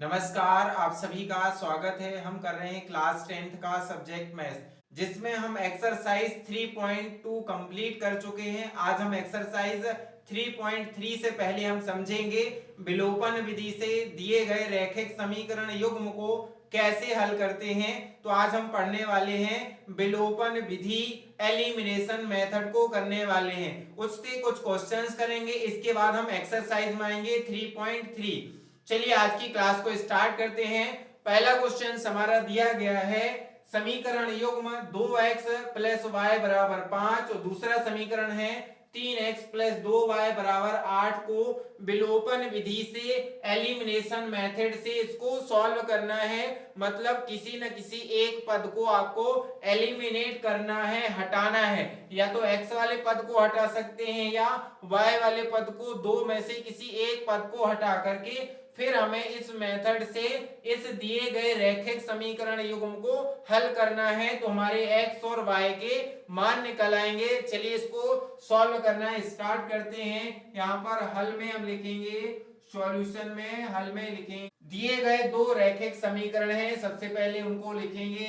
नमस्कार, आप सभी का स्वागत है। हम कर रहे हैं क्लास 10th का सब्जेक्ट मैथ्स, जिसमें हम एक्सरसाइज 3.2 कंप्लीट कर चुके हैं। आज हम एक्सरसाइज 3.3 से पहले हम समझेंगे विलोपन विधि से दिए गए रैखिक समीकरण युग्म को कैसे हल करते हैं। तो आज हम पढ़ने वाले हैं विलोपन विधि, एलिमिनेशन मेथड को करने वाले हैं। उससे कुछ क्वेश्चंस करेंगे, इसके बाद हम एक्सरसाइज में आएंगे 3.3। चलिए आज की क्लास को स्टार्ट करते हैं। पहला क्वेश्चन हमारा दिया गया है समीकरण युग्म 2x प्लस वाई बराबर 5 और दूसरा समीकरण है 3x प्लस 2y बराबर 8 को विलोपन विधि से, एलिमिनेशन मेथड से इसको सॉल्व करना है। मतलब किसी न किसी एक पद को आपको एलिमिनेट करना है, हटाना है। या तो x वाले पद को हटा सकते हैं या y वाले पद को, दो में से किसी एक पद को हटा करके फिर हमें इस मेथड से इस दिए गए रैखिक समीकरण युग्म को हल करना है। तो हमारे x और y के मान निकल आएंगे। चलिए इसको सॉल्व करना स्टार्ट करते हैं। यहाँ पर हल में हम लिखेंगे, सॉल्यूशन में हल में लिखेंगे दिए गए दो रैखिक समीकरण हैं। सबसे पहले उनको लिखेंगे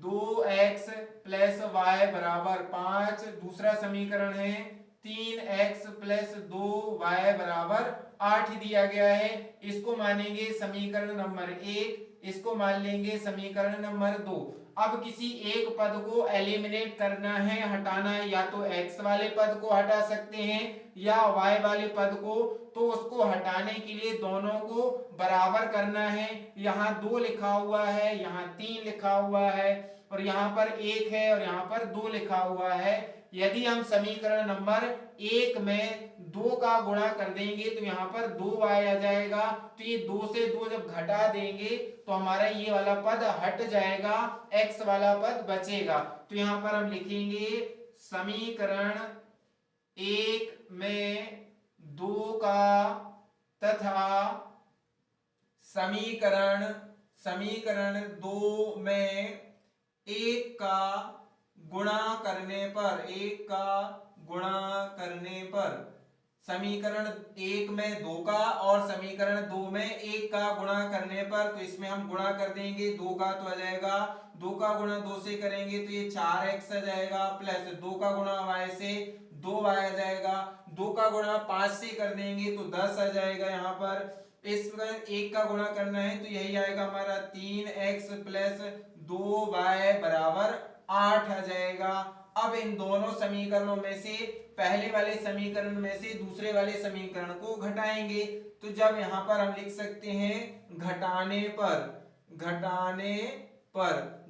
2x प्लस वाई बराबर 5। दूसरा समीकरण है 3x प्लस 2y बराबर 8 दिया गया है। इसको मानेंगे समीकरण नंबर 1, इसको मान लेंगे समीकरण नंबर 2। अब किसी एक पद को एलिमिनेट करना है, हटाना है। या तो x वाले पद को हटा सकते हैं या y वाले पद को। तो उसको हटाने के लिए दोनों को बराबर करना है। यहाँ 2 लिखा हुआ है, यहाँ 3 लिखा हुआ है, और यहाँ पर 1 है और यहाँ पर 2 लिखा हुआ है। यदि हम समीकरण नंबर 1 में 2 का गुणा कर देंगे तो यहाँ पर 2y आ जाएगा। तो ये 2 से 2 जब घटा देंगे तो हमारा ये वाला पद हट जाएगा, x वाला पद बचेगा। तो यहाँ पर हम लिखेंगे समीकरण 1 में 2 का तथा समीकरण 2 में 1 का गुणा करने पर समीकरण 1 में 2 का और समीकरण 2 में 1 का गुणा करने पर, तो इसमें हम गुणा कर देंगे 2 का तो आ जाएगा, 2 का गुणा 2 से करेंगे तो ये 4x आ जाएगा, प्लस 2 का गुणा y से 2y आ जाएगा, 2 का गुणा 5 से कर देंगे तो 10 आ जाएगा। यहाँ पर इसमें 1 का गुणा करना है तो यही आएगा हमारा 3x प्लस 2y बराबर 8 आ जाएगा। अब इन दोनों समीकरणों में से पहले वाले समीकरण में से दूसरे वाले समीकरण को घटाएंगे। तो जब यहाँ पर हम लिख सकते हैं घटाने पर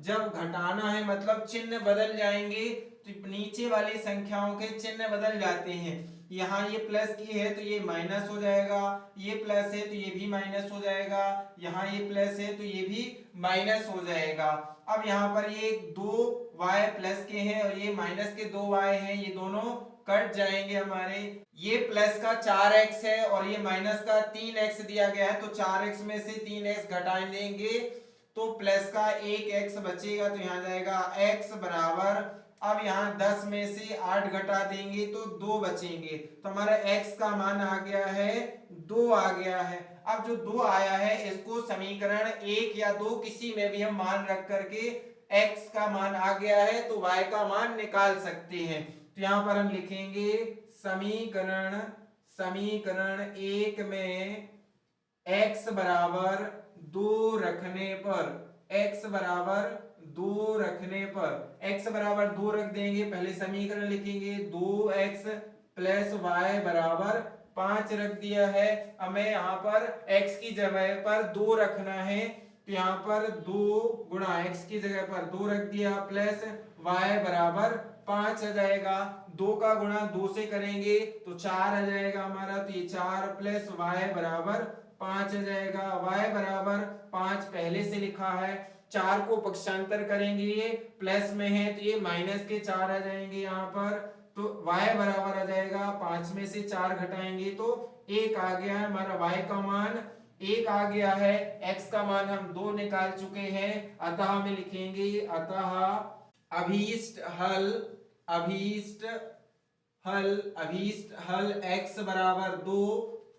जब घटाना है मतलब चिन्ह बदल जाएंगे, तो नीचे वाली संख्याओं के चिन्ह बदल जाते हैं। यहाँ ये प्लस की है तो ये माइनस हो जाएगा, ये प्लस है तो ये भी माइनस हो जाएगा, यहाँ ये प्लस है तो ये भी माइनस हो जाएगा। अब यहाँ पर ये 2y प्लस के हैं और ये माइनस के 2y हैं, ये दोनों कट जाएंगे हमारे। ये प्लस का 4x है और ये माइनस का 3x दिया गया है, तो 4x में से 3x घटा देंगे तो प्लस का 1x बचेगा। तो यहाँ जाएगा x बराबर, अब यहाँ 10 में से 8 घटा देंगे तो 2 बचेंगे। तो हमारा x का मान आ गया है 2 आ गया है। अब जो 2 आया है इसको समीकरण 1 या 2 किसी में भी हम मान रख करके x का मान आ गया है तो y का मान निकाल सकते हैं। तो यहाँ पर हम लिखेंगे समीकरण 1 में x बराबर 2 रखने पर रख देंगे। पहले समीकरण लिखेंगे 2x प्लस वाई बराबर 5 रख दिया है। हमें यहाँ पर x की जगह पर 2 रखना है, तो यहाँ पर 2 गुणा x की जगह पर 2 रख दिया, प्लस y बराबर 5 आ जाएगा। 2 का गुणा 2 से करेंगे तो 4 आ जाएगा हमारा, तो ये 4 प्लस y बराबर 5 आ जाएगा। y बराबर 5 पहले से लिखा है, 4 को पक्षांतर करेंगे, ये प्लस में है तो ये माइनस के 4 आ जाएंगे यहाँ पर। तो y बराबर आ जाएगा, 5 में से 4 घटाएंगे तो 1 आ गया है हमारा, y का मान 1 आ गया है। x का मान हम 2 निकाल चुके हैं, अतः हम लिखेंगे अभीष्ट हल x बराबर 2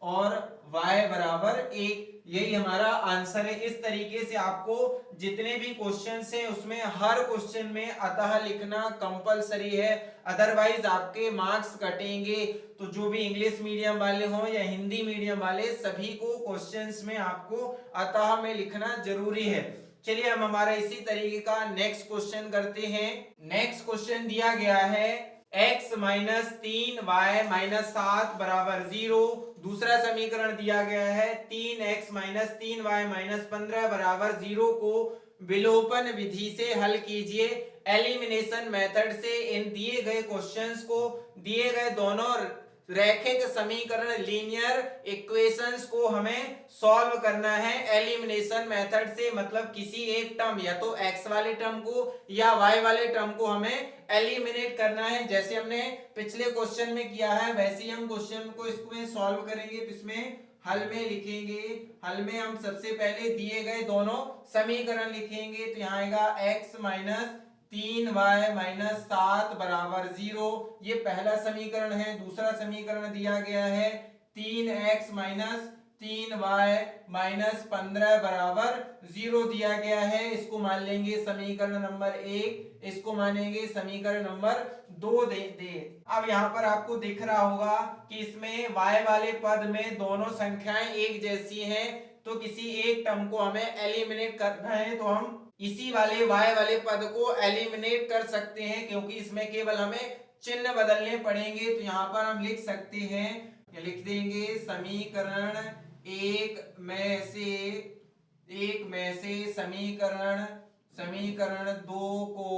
और y बराबर 1। यही हमारा आंसर है। इस तरीके से आपको जितने भी क्वेश्चन हैं उसमें हर क्वेश्चन में अतः लिखना कंपलसरी है, अदरवाइज आपके मार्क्स कटेंगे। तो जो भी इंग्लिश मीडियम वाले हों या हिंदी मीडियम वाले, सभी को क्वेश्चंस में आपको अतः में लिखना जरूरी है। चलिए हम हमारा इसी तरीके का नेक्स्ट क्वेश्चन करते हैं। नेक्स्ट क्वेश्चन दिया गया है x माइनस 3y माइनस 7 बराबर 0। दूसरा समीकरण दिया गया है 3x माइनस 3y माइनस 15 बराबर 0 को विलोपन विधि से हल कीजिए। एलिमिनेशन मेथड से इन दिए गए क्वेश्चंस को, दिए गए दोनों रैखिक समीकरण लीनियर इक्वेशंस को हमें सॉल्व करना है एलिमिनेशन मेथड से। मतलब किसी एक टर्म, या तो x वाले टर्म को या y वाले टर्म को हमें एलिमिनेट करना है। जैसे हमने पिछले क्वेश्चन में किया है वैसे ही हम क्वेश्चन को इसमें सॉल्व करेंगे। इसमें हल में लिखेंगे, हल में हम सबसे पहले दिए गए दोनों समीकरण लिखेंगे। तो यहाँ आएगा x माइनस 3y माइनस 7 बराबर 0, ये पहला समीकरण है। दूसरा समीकरण दिया गया है 3x माइनस 3y माइनस 15 बराबर 0 दिया गया है। इसको मान लेंगे समीकरण नंबर 1, इसको मानेंगे समीकरण नंबर 2 दे। अब यहाँ पर आपको दिख रहा होगा कि इसमें y वाले पद में दोनों संख्याएं एक जैसी हैं, तो किसी एक टर्म को हमें एलिमिनेट करना है। तो हम इसी वाले y वाले पद को एलिमिनेट कर सकते हैं, क्योंकि इसमें केवल हमें चिन्ह बदलने पड़ेंगे। तो यहाँ पर हम लिख सकते हैं, लिख देंगे समीकरण एक में से समीकरण 2 को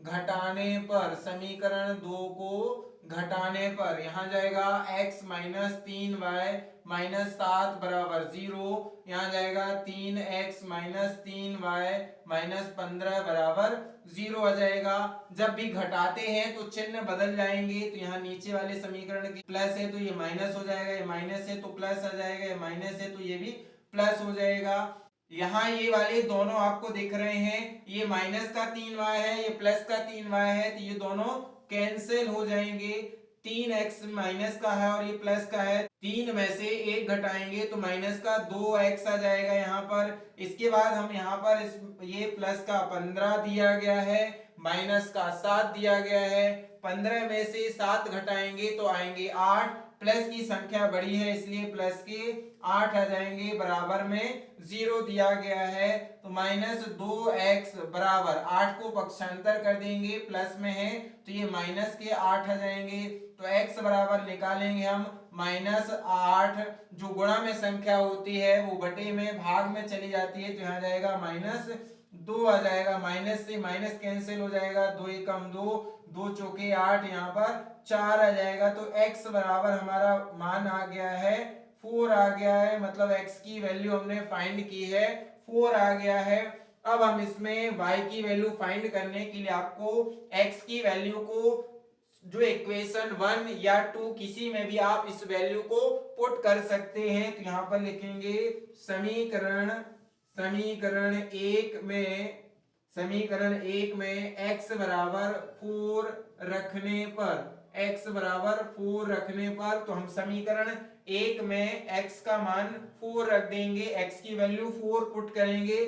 घटाने पर, समीकरण 2 को घटाने पर यहाँ जाएगा x माइनस 3y माइनस 7 बराबर 0, यहाँ जाएगा 3x माइनस 3y माइनस 15 बराबर 0 आ जाएगा। जब भी घटाते हैं तो चिन्ह बदल जाएंगे। तो यहाँ नीचे वाले समीकरण की प्लस है तो ये माइनस हो जाएगा, ये माइनस है तो प्लस आ जाएगा, ये माइनस है तो ये भी प्लस हो जाएगा। यहाँ ये वाले दोनों आपको दिख रहे हैं, ये माइनस का 3y है, ये प्लस का 3y है, तो ये दोनों कैंसिल हो जाएंगे। 3x माइनस का है और ये प्लस का है, 3 में से 1 घटाएंगे तो माइनस का 2x आ जाएगा यहाँ पर। इसके बाद हम यहाँ पर ये प्लस का 15 दिया गया है, माइनस का 7 दिया गया है, 15 में से 7 घटाएंगे तो आएंगे 8, प्लस की संख्या बड़ी है इसलिए प्लस के 8 आ जाएंगे, बराबर में 0 दिया गया है। तो माइनस 2x बराबर 8 को पक्षांतर कर देंगे, प्लस में है तो ये माइनस के 8 आ जाएंगे। तो x बराबर निकालेंगे हम माइनस 8, जो गुणा में संख्या होती है वो बटे में भाग में चली जाती है, तो यहाँ जाएगा माइनस 2 आ जाएगा। माइनस से माइनस कैंसिल हो जाएगा, 2 एकम 2, 2 चौके 8, यहाँ पर 4 आ जाएगा। तो x बराबर हमारा मान आ गया है 4 आ गया है, मतलब x की वैल्यू हमने फाइंड की है 4 आ गया है। अब हम इसमें y की वैल्यू फाइंड करने के लिए आपको x की वैल्यू को जो इक्वेशन 1 या 2 किसी में भी आप इस वैल्यू को पुट कर सकते हैं। तो यहाँ पर लिखेंगे समीकरण एक में x बराबर 4 रखने पर, तो हम समीकरण 1 में x का मान 4 रख देंगे, x की वैल्यू 4 पुट करेंगे।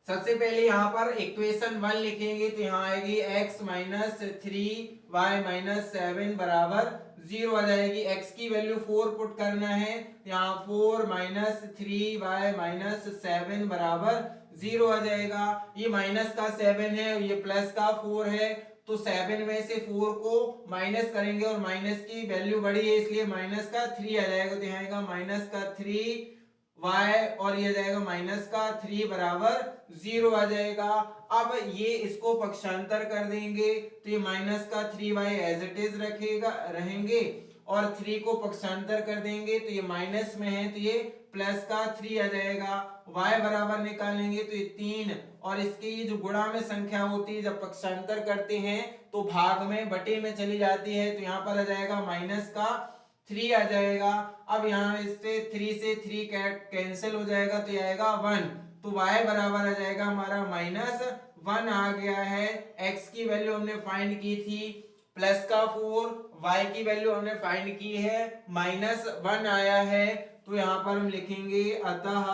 सबसे पहले यहाँ पर इक्वेशन 1 लिखेंगे, तो यहाँ आएगी x माइनस 3y माइनस 7 बराबर 0 आ जाएगी। x की वैल्यू 4 पुट करना है, यहाँ 4 माइनस 3y माइनस 7 बराबर 0 आ जाएगा। ये माइनस का 7 है, ये प्लस का 4 है, तो 7 में से 4 को माइनस करेंगे और माइनस की वैल्यू बड़ी है इसलिए माइनस का 3 आ जाएगा। तो यहाँ आएगा माइनस का 3y और ये जाएगा माइनस का 3 बराबर 0 आ जाएगा। अब ये इसको पक्षांतर कर देंगे तो ये माइनस का 3y एज इट इज रहेंगे और 3 को पक्षांतर कर देंगे तो ये माइनस में है तो ये प्लस का 3 आ जाएगा। y बराबर निकालेंगे तो ये 3 और इसके ये जो गुणा में संख्या होती है जब पक्षांतर करते हैं तो भाग में बटे में चली जाती है, तो यहाँ पर आ जाएगा माइनस का 3 आ जाएगा। अब यहाँ इससे 3 से 3 कैंसिल हो जाएगा तो ये आएगा 1, तो y बराबर आ जाएगा हमारा माइनस 1 आ गया है। x की वैल्यू हमने फाइंड की थी प्लस का 4, y की वैल्यू हमने फाइंड की है माइनस 1 आया है। तो यहाँ पर हम लिखेंगे अतः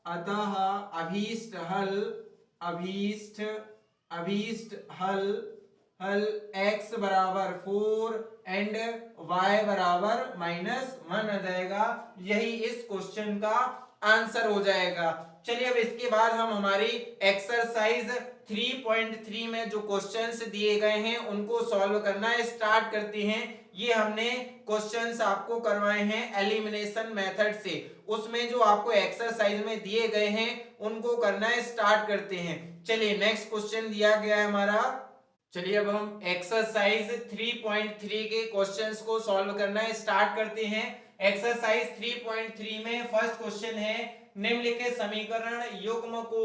अतः अभीष्ट हल x बराबर 4 एंड y बराबर -1 आ जाएगा। यही इस क्वेश्चन का आंसर हो जाएगा। चलिए अब इसके बाद हम हमारी एक्सरसाइज 3.3 में जो क्वेश्चंस दिए गए हैं उनको सॉल्व करना स्टार्ट करते हैं। ये हमने क्वेश्चंस आपको करवाए हैं एलिमिनेशन मेथड से। उसमें जो आपको एक्सरसाइज में दिए गए हैं उनको करना स्टार्ट करते हैं। चलिए नेक्स्ट क्वेश्चन दिया गया है हमारा। चलिए अब हम एक्सरसाइज 3.3 के क्वेश्चंस को सॉल्व करना स्टार्ट करते हैं। एक्सरसाइज 3.3 में फर्स्ट क्वेश्चन है, निम्नलिखित समीकरण युग्म को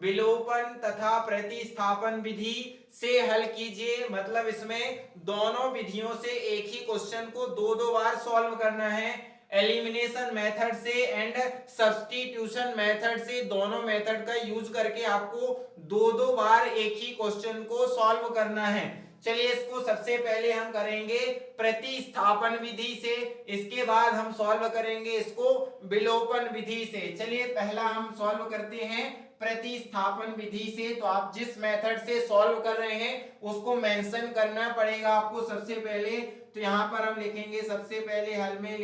विलोपन तथा प्रतिस्थापन विधि से हल कीजिए। मतलब इसमें दोनों विधियों से एक ही क्वेश्चन को दो बार सॉल्व करना है। एलिमिनेशन मेथड से एंड सब्स्टिट्यूशन मेथड से, दोनों मेथड का यूज करके आपको दो बार एक ही क्वेश्चन को सॉल्व करना है। चलिए इसको सबसे पहले हम करेंगे प्रतिस्थापन विधि से, इसके बाद हम सॉल्व करेंगे इसको विलोपन विधि से। चलिए पहला हम सॉल्व करते हैं प्रतिस्थापन विधि से। तो आप जिस मेथड से सॉल्व कर रहे हैं उसको मेंशन करना पड़ेगा आपको सबसे पहले। तो यहाँ पर हम लिखेंगे सबसे पहले हल में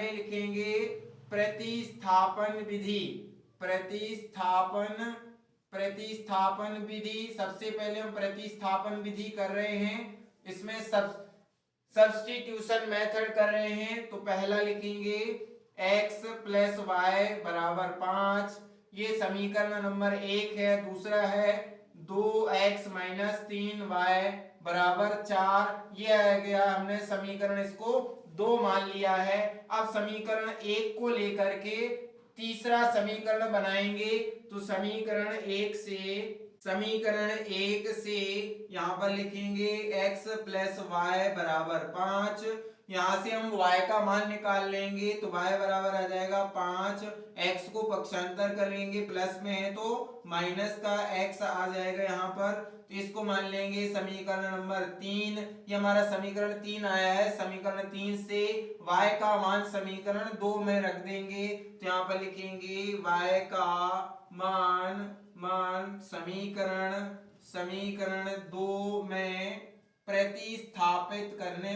लिखेंगे प्रतिस्थापन विधि। प्रतिस्थापन विधि सबसे पहले हम प्रतिस्थापन विधि कर रहे हैं, इसमें सब्स्टिट्यूशन मेथड कर रहे हैं। तो पहला लिखेंगे x प्लस वाई बराबर 5, ये समीकरण नंबर 1 है। दूसरा है 2x माइनस 3y बराबर 4, ये आ गया। हमने समीकरण इसको 2 मान लिया है। अब समीकरण 1 को लेकर के तीसरा समीकरण बनाएंगे। तो समीकरण 1 से यहाँ पर लिखेंगे x प्लस वाई बराबर 5। यहाँ से हम y का मान निकाल लेंगे तो y बराबर आ जाएगा 5, x को पक्षांतर करेंगे प्लस में है तो माइनस का x आ जाएगा यहाँ पर। तो इसको मान लेंगे समीकरण नंबर 3। ये हमारा समीकरण 3 आया है। समीकरण 3 से y का मान समीकरण 2 में रख देंगे। तो यहाँ पर लिखेंगे y का मान समीकरण 2 में प्रतिस्थापित करने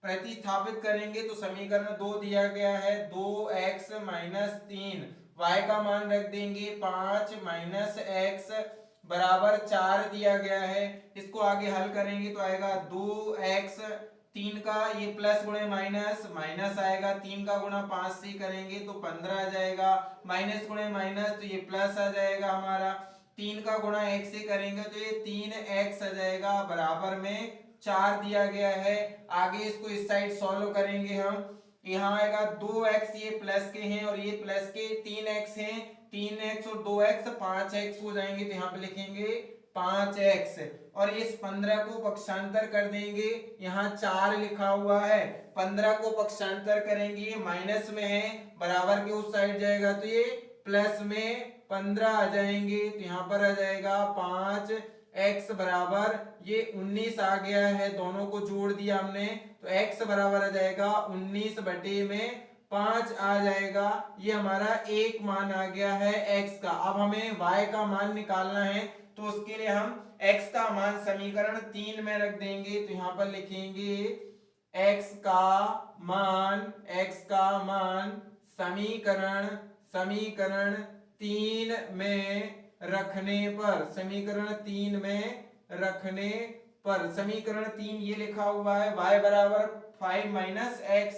प्रतिस्थापित करेंगे तो समीकरण 2 दिया गया है 2x माइनस 3, y का मान रख देंगे 5 माइनस x बराबर 4 दिया गया है। इसको आगे हल करेंगे तो आएगा 2x, 3 का ये प्लस गुणे माइनस आएगा, 3 का गुणा 5 से करेंगे तो 15 आ जाएगा, माइनस गुणे माइनस तो ये प्लस आ जाएगा हमारा, 3 का गुणा 1 से करेंगे तो ये 3x आ जाएगा, बराबर में 4 दिया गया है। आगे इसको इस साइड सॉल्व करेंगे हम। यहाँ आएगा 2x, ये प्लस के हैं और ये प्लस के 3x हैं, 3x और 2x 5x हो जाएंगे। तो यहाँ पे लिखेंगे 5x और इस 15 को पक्षांतर कर देंगे। यहाँ 4 लिखा हुआ है, 15 को पक्षांतर करेंगे, ये माइनस में है, बराबर के उस साइड जाएगा तो ये प्लस में 15 आ जाएंगे। तो यहाँ पर आ जाएगा 5x बराबर ये 19 आ गया है। दोनों को जोड़ दिया हमने तो x बराबर आ जाएगा 19 बटे में 5 आ जाएगा। ये हमारा एक मान आ गया है x का। अब हमें y का मान निकालना है तो उसके लिए हम x का मान समीकरण 3 में रख देंगे। तो यहाँ पर लिखेंगे x का मान समीकरण 3 में रखने पर, समीकरण 3 ये लिखा हुआ है y बराबर 5 माइनस x,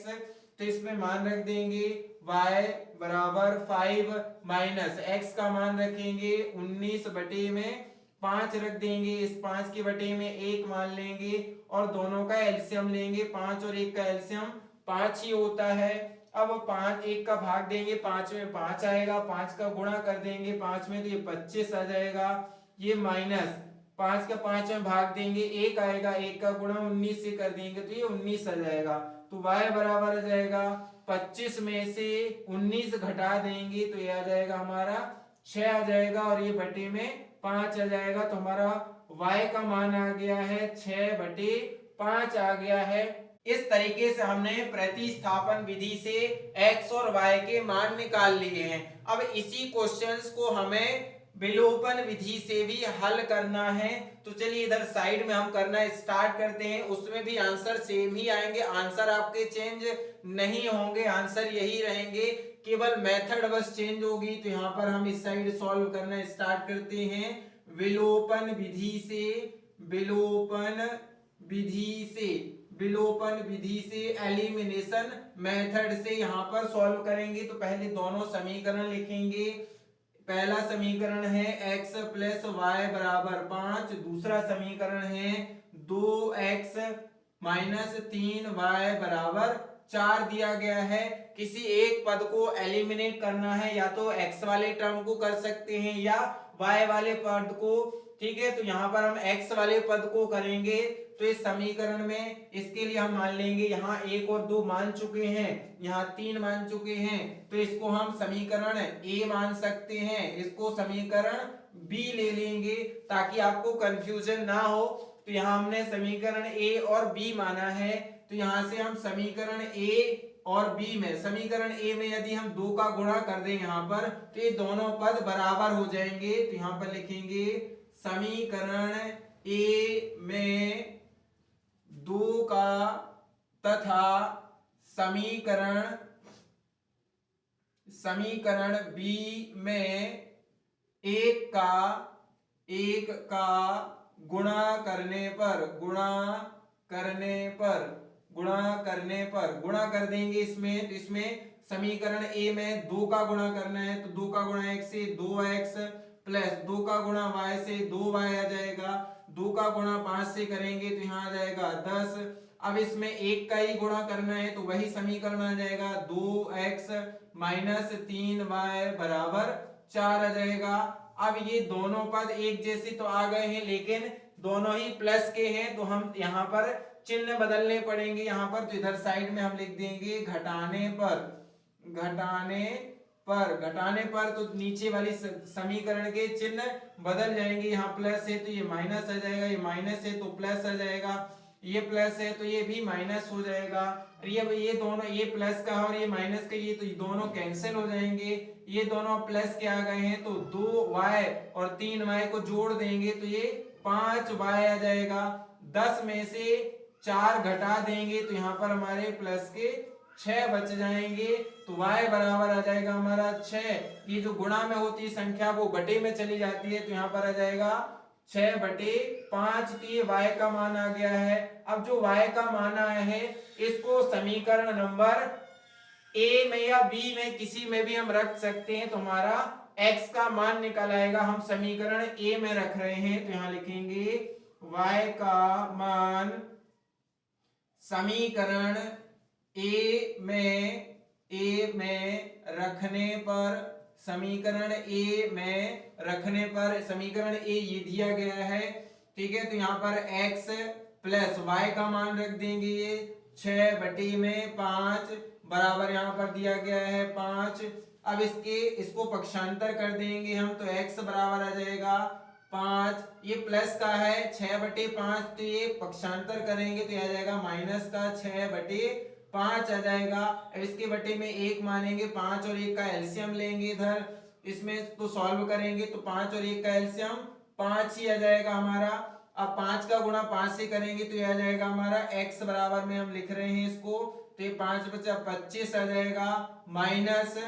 तो इसमें मान रख देंगे y बराबर 5 माइनस x का मान रखेंगे 19 बटे में 5 रख देंगे। इस 5 के बटे में 1 मान लेंगे और दोनों का एलसीएम लेंगे। 5 और 1 का एलसीएम 5 ही होता है। अब 5 1 का भाग देंगे, 5 में 5 आएगा, 5 का गुणा कर देंगे 5 में तो ये 25 आ जाएगा। ये माइनस 5 का 5 में भाग देंगे, 1 आएगा, 1 का गुणा 19 से कर देंगे तो ये 19 आ जाएगा। तो y बराबर आ जाएगा 25 में से 19 घटा देंगे तो ये आ जाएगा हमारा 6 आ जाएगा और ये बटे में 5 आ जाएगा। तो हमारा y का मान आ गया है 6/5 आ गया है। इस तरीके से हमने प्रतिस्थापन विधि से x और y के मान निकाल लिए हैं। अब इसी क्वेश्चंस को हमें विलोपन विधि से भी हल करना है। तो चलिए इधर साइड में हम करना स्टार्ट करते हैं। उसमें भी आंसर सेम ही आएंगे, आंसर आपके चेंज नहीं होंगे, आंसर यही रहेंगे, केवल मेथड बस चेंज होगी। तो यहाँ पर हम इस साइड सॉल्व करना स्टार्ट करते हैं। विलोपन विधि से, विलोपन विधि से एलिमिनेशन मेथड से यहाँ पर सॉल्व करेंगे। तो पहले दोनों समीकरण लिखेंगे। पहला समीकरण है x + y = 5, दूसरा समीकरण है 2x - 3y = 4 दिया गया है। किसी एक पद को एलिमिनेट करना है, या तो x वाले टर्म को कर सकते हैं या y वाले पद को। ठीक है, तो यहाँ पर हम x वाले पद को करेंगे। तो इस समीकरण में इसके लिए हम मान लेंगे, यहाँ 1 और 2 मान चुके हैं, यहाँ 3 मान चुके हैं, तो इसको हम समीकरण a मान सकते हैं, इसको समीकरण b ले लेंगे ताकि आपको कंफ्यूजन ना हो। तो यहाँ हमने समीकरण a और b माना है। तो यहाँ से हम समीकरण a और b में, समीकरण a में यदि हम 2 का गुणा कर दें यहाँ पर, तो ये दोनों पद बराबर हो जाएंगे। तो यहाँ पर लिखेंगे समीकरण a में 2 का तथा समीकरण b में 1 का गुणा कर देंगे इसमें। तो इसमें समीकरण a में 2 का गुणा करना है, तो 2 का गुणा x से 2x प्लस 2 का गुणा y से 2y आ जाएगा। 2 का गुणा 5 से करेंगे तो यहाँ आ जाएगा 10। अब इसमें 1 का ही गुणा करना है, तो वही समीकरण आ जाएगा 2x - 3y = 4 आ जाएगा। अब ये दोनों पद एक जैसे तो आ गए हैं, लेकिन दोनों ही प्लस के हैं, तो हम यहाँ पर चिन्ह बदलने पड़ेंगे। यहाँ पर तो इधर साइड में हम लिख देंगे घटाने पर तो नीचे वाली समीकरण के चिन्ह बदल जाएंगे। यहाँ प्लस है तो ये माइनस आ जाएगा, ये माइनस है तो प्लस आ जाएगा, ये प्लस है तो ये भी माइनस हो जाएगा। ये दोनों, ये प्लस का और ये माइनस का, ये तो ये दोनों कैंसिल हो जाएंगे। ये दोनों प्लस के आ गए हैं, तो 2y और 3y को जोड़ देंगे तो ये 5y आ जाएगा। 10 में से 4 घटा देंगे तो यहाँ पर हमारे प्लस के 6 बच जाएंगे। तो y बराबर आ जाएगा हमारा 6। ये जो गुणा में होती है संख्या वो बटे में चली जाती है, तो यहाँ पर आ जाएगा 6/5। तो ये y का मान आ गया है। अब जो y का मान आया है, इसको समीकरण नंबर a में या b में किसी में भी हम रख सकते हैं, तो हमारा x का मान निकल आएगा। हम समीकरण a में रख रहे हैं, तो यहाँ लिखेंगे y का मान समीकरण a में रखने पर समीकरण a ये दिया गया है। ठीक है, तो यहाँ पर x प्लस y का मान रख देंगे, ये 6/5 बराबर यहाँ पर दिया गया है 5। अब इसको पक्षांतर कर देंगे हम, तो x बराबर आ जाएगा 5। ये प्लस का है 6/5, तो ये पक्षांतर करेंगे तो ये आ जाएगा माइनस का 6/5 आ जाएगा। अब इसके बटे में 1 मानेंगे, 5 और 1 का एलसीएम लेंगे इधर, इसमें तो सॉल्व करेंगे तो 5 और 1 का एलसीएम 5 ही आ जाएगा हमारा। अब 5 का गुणा 5 से करेंगे तो ये आ जाएगा हमारा x बराबर में हम लिख रहे हैं इसको, तो ये 5 बचा 25 आ जाएगा, माइनस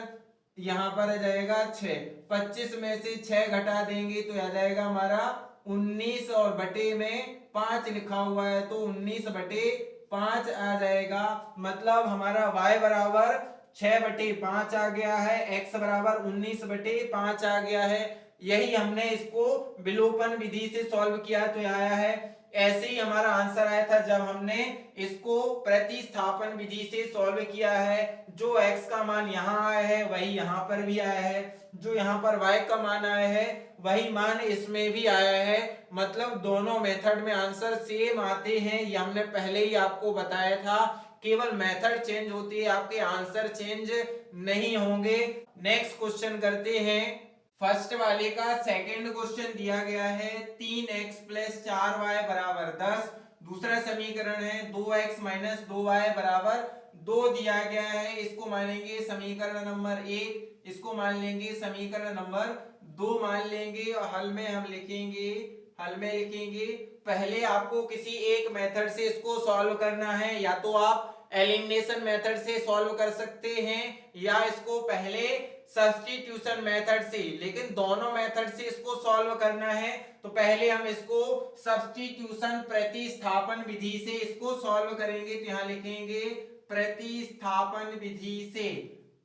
यहाँ पर आ जाएगा 6। 25 में से 6 घटा देंगे तो आ जाएगा हमारा 19, और बटे में 5 लिखा हुआ है तो 19/5 आ जाएगा। मतलब हमारा y बराबर 6/5 आ गया है, x बराबर 19/5 आ गया है। यही हमने इसको विलोपन विधि से सॉल्व किया तो आया है। ऐसे ही हमारा आंसर आया था जब हमने इसको प्रतिस्थापन विधि से सॉल्व किया है। जो x का मान यहाँ आया है वही यहाँ पर भी आया है, जो यहाँ पर y का मान आया है वही मान इसमें भी आया है। मतलब दोनों मेथड में आंसर सेम आते हैं, ये हमने पहले ही आपको बताया था। केवल मेथड चेंज होती है, आपके आंसर चेंज नहीं होंगे। नेक्स्ट क्वेश्चन करते हैं। फर्स्ट वाले का सेकंड क्वेश्चन दिया गया है 3x प्लस 4y बराबर 10। दूसरा समीकरण है 2x माइनस 2y बराबर 2 दिया गया है। इसको मानेंगे समीकरण नंबर 1, इसको मान लेंगे समीकरण नंबर 2 मान लेंगे और हल में हम लिखेंगे, पहले आपको किसी एक मेथड से इसको सॉल्व करना है, या तो आप एलिमिनेशन मेथड से सॉल्व कर सकते हैं या इसको पहले सब्स्टिट्यूशन मेथड से, लेकिन दोनों मेथड से इसको सॉल्व करना है तो पहले हम इसको सब्स्टिट्यूशन प्रतिस्थापन विधि से इसको सॉल्व करेंगे। तो यहां लिखेंगे प्रतिस्थापन विधि से,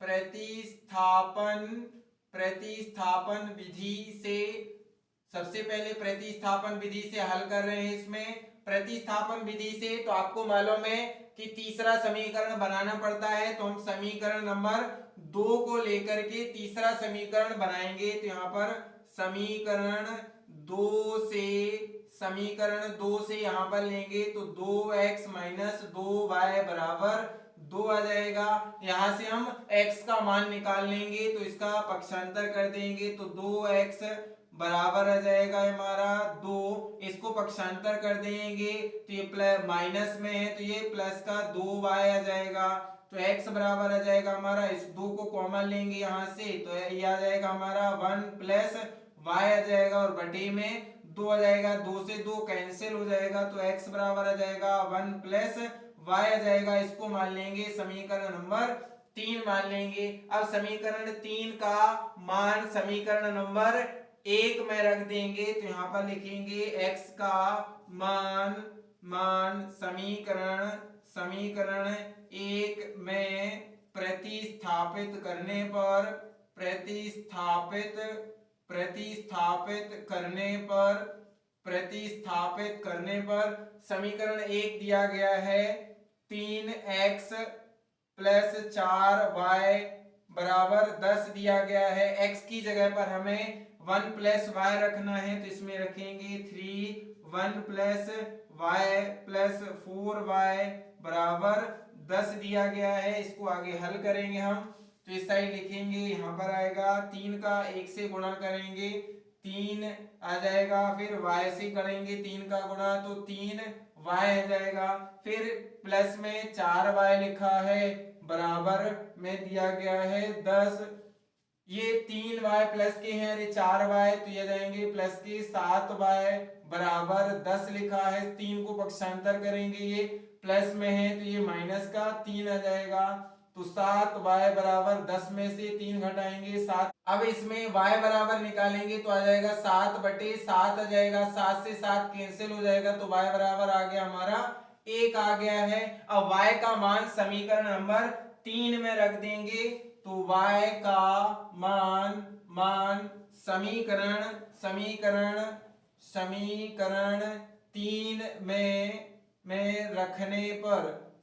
प्रतिस्थापन विधि से सबसे पहले प्रतिस्थापन विधि से हल कर रहे हैं। इसमें प्रतिस्थापन विधि से तो आपको मालूम है कि तीसरा समीकरण बनाना पड़ता है, तो हम समीकरण नंबर 2 को लेकर के तीसरा समीकरण बनाएंगे। तो यहाँ पर समीकरण 2 से यहाँ पर लेंगे तो 2x माइनस 2y बराबर 2 आ जाएगा। यहाँ से हम x का मान निकाल लेंगे तो इसका पक्षांतर कर देंगे तो 2x बराबर आ जाएगा हमारा 2। इसको पक्षांतर कर देंगे तो ये प्लस माइनस में है तो ये प्लस का 2y आ जाएगा। तो x बराबर आ जाएगा हमारा, इस 2 को कॉमन लेंगे यहाँ से तो ये आ जाएगा हमारा 1 प्लस y आ जाएगा और बटे में 2 आ जाएगा, 2 से 2 कैंसिल हो जाएगा तो x बराबर आ जाएगा 1 प्लस y आ जाएगा। इसको मान लेंगे समीकरण नंबर 3 मान लेंगे। अब समीकरण 3 का मान समीकरण नंबर 1 में रख देंगे तो यहाँ पर लिखेंगे x का मान समीकरण 1 में प्रतिस्थापित करने पर समीकरण 1 दिया गया है 3x प्लस 4y बराबर 10 दिया गया है। x की जगह पर हमें 1 प्लस y रखना है तो इसमें रखेंगे 3 1 प्लस y प्लस 4y बराबर 10 दिया गया है। इसको आगे हल करेंगे हम तो इस साइड लिखेंगे, यहाँ पर आएगा 3 का 1 से गुणा करेंगे 3 आ जाएगा, फिर y से करेंगे 3 का गुणा तो 3y आ जाएगा, फिर प्लस में 4y लिखा है बराबर में दिया गया है 10। ये 3y प्लस के हैं, अरे 4y तो ये जाएंगे प्लस के 7y बराबर 10 लिखा है। 3 को पक्षांतर करेंगे, ये प्लस में है तो ये माइनस का 3 आ जाएगा तो 7y बराबर 10 में से 3 घटाएंगे 7। अब इसमें y बराबर निकालेंगे तो आ जाएगा 7 बटे 7 आ जाएगा, 7 से 7 कैंसिल हो जाएगा तो y बराबर आ गया हमारा 1 आ गया है। अब y का मान समीकरण नंबर 3 में रख देंगे तो y का मान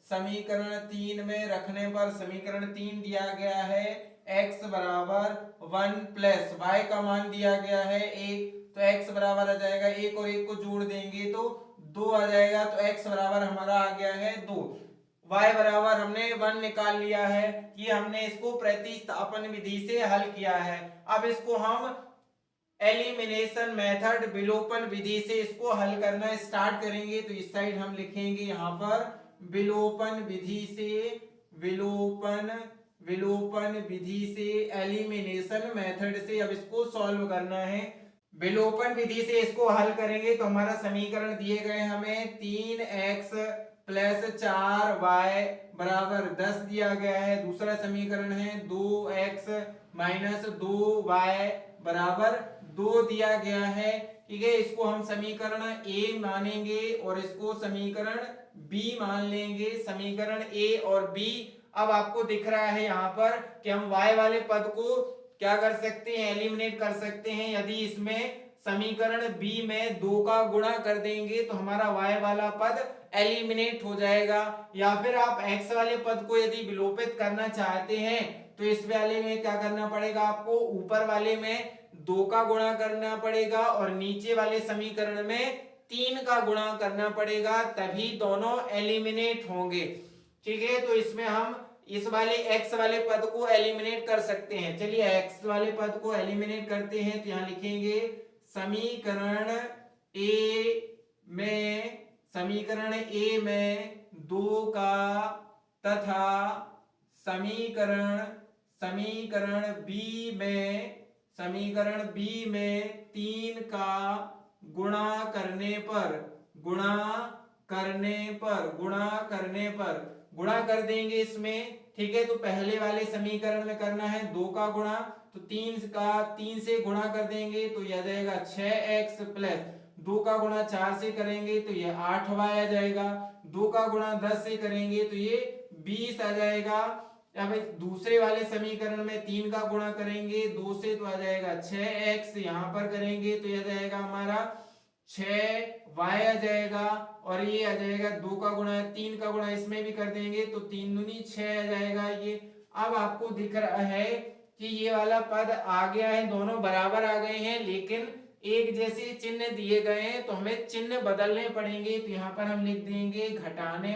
समीकरण 3 में रखने पर समीकरण 3 दिया गया है x बराबर 1 प्लस y का मान दिया गया है 1 तो x बराबर आ जाएगा 1 और 1 को जोड़ देंगे तो 2 आ जाएगा तो x बराबर हमारा आ गया है 2। y बराबर हमने 1 निकाल लिया है, ये हमने इसको प्रतिस्थापन विधि से हल किया है। अब इसको हम एलिमिनेशन मेथड विलोपन विधि से इसको हल करना स्टार्ट करेंगे तो इस साइड हम लिखेंगे यहाँ पर विलोपन विधि से एलिमिनेशन मेथड से अब इसको सॉल्व करना है। विलोपन विधि से इसको हल करेंगे तो हमारा समीकरण दिए गए हमें 3x प्लस 4y बराबर 10 दिया गया है। दूसरा समीकरण है 2x माइनस 2y बराबर 2 दिया गया है, ठीक है। इसको हम समीकरण a मानेंगे और इसको समीकरण b मान लेंगे, समीकरण a और b। अब आपको दिख रहा है यहाँ पर कि हम y वाले पद को क्या कर सकते हैं, एलिमिनेट कर सकते हैं। यदि इसमें समीकरण b में 2 का गुणा कर देंगे तो हमारा y वाला पद एलिमिनेट हो जाएगा, या फिर आप x वाले पद को यदि विलोपित करना चाहते हैं तो इस वाले में क्या करना पड़ेगा, आपको ऊपर वाले में 2 का गुणा करना पड़ेगा और नीचे वाले समीकरण में 3 का गुणा करना पड़ेगा, तभी दोनों एलिमिनेट होंगे, ठीक है। तो इसमें हम इस वाले x वाले पद को एलिमिनेट कर सकते हैं। चलिए x वाले पद को एलिमिनेट करते हैं, तो यहां लिखेंगे समीकरण ए में 2 का तथा समीकरण बी में 3 का गुणा कर देंगे इसमें। ठीक है, तो पहले वाले समीकरण में करना है 2 का गुणा, तो 3 से गुणा कर देंगे तो यह आ जाएगा 6x प्लस 2 का गुणा 4 से करेंगे तो ये 8y आ जाएगा। 2 का गुणा 10 से करेंगे तो ये 20 आ जाएगा। अब दूसरे वाले समीकरण में 3 का गुणा करेंगे 2 से तो आ जाएगा 6x, यहां पर करेंगे तो यह जाएगा हमारा 6y आ जाएगा। और ये आ जाएगा 2 का गुणा 3 का गुणा इसमें भी कर देंगे तो 3 दूनी 6 आ जाएगा ये। अब आपको दिख रहा है कि ये वाला पद आ गया है, दोनों बराबर आ गए हैं, लेकिन एक जैसे चिन्ह दिए गए हैं तो हमें चिन्ह बदलने पड़ेंगे। तो यहाँ पर हम लिख देंगे घटाने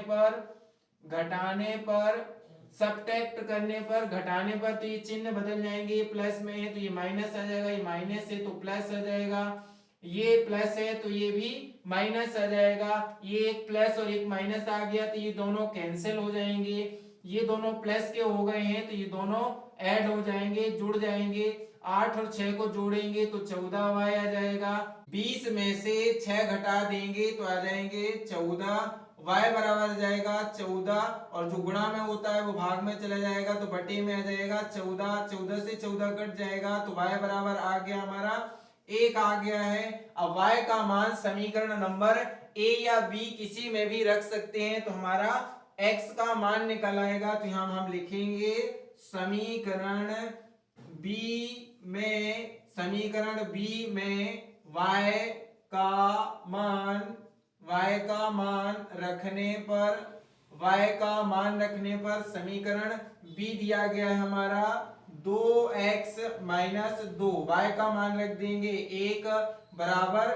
पर सब्ट्रैक्ट करने पर, घटाने पर तो ये चिन्ह बदल जाएंगे, प्लस में है तो ये माइनस आ जाएगा, ये माइनस है तो प्लस आ जाएगा, ये प्लस है तो ये भी माइनस आ जाएगा। ये एक प्लस और एक माइनस आ गया तो ये दोनों कैंसिल हो जाएंगे। ये दोनों प्लस के हो गए हैं तो ये दोनों ऐड हो जाएंगे, जुड़ जाएंगे। 8 और 6 को जोड़ेंगे तो 14y आ जाएगा। 20 में से 6 घटा देंगे तो आ जाएंगे 14, y बराबर आ जाएगा 14, और जो गुणा में होता है वो भाग में चला जाएगा तो बटे में आ जाएगा 14। 14 से 14 कट जाएगा तो y बराबर आ गया हमारा 1 आ गया है। अब y का मान समीकरण नंबर a या b किसी में भी रख सकते हैं तो हमारा x का मान निकल आएगा। तो यहाँ हम लिखेंगे समीकरण b में y का मान रखने पर समीकरण b दिया गया है हमारा 2x माइनस 2, y का मान रख देंगे 1 बराबर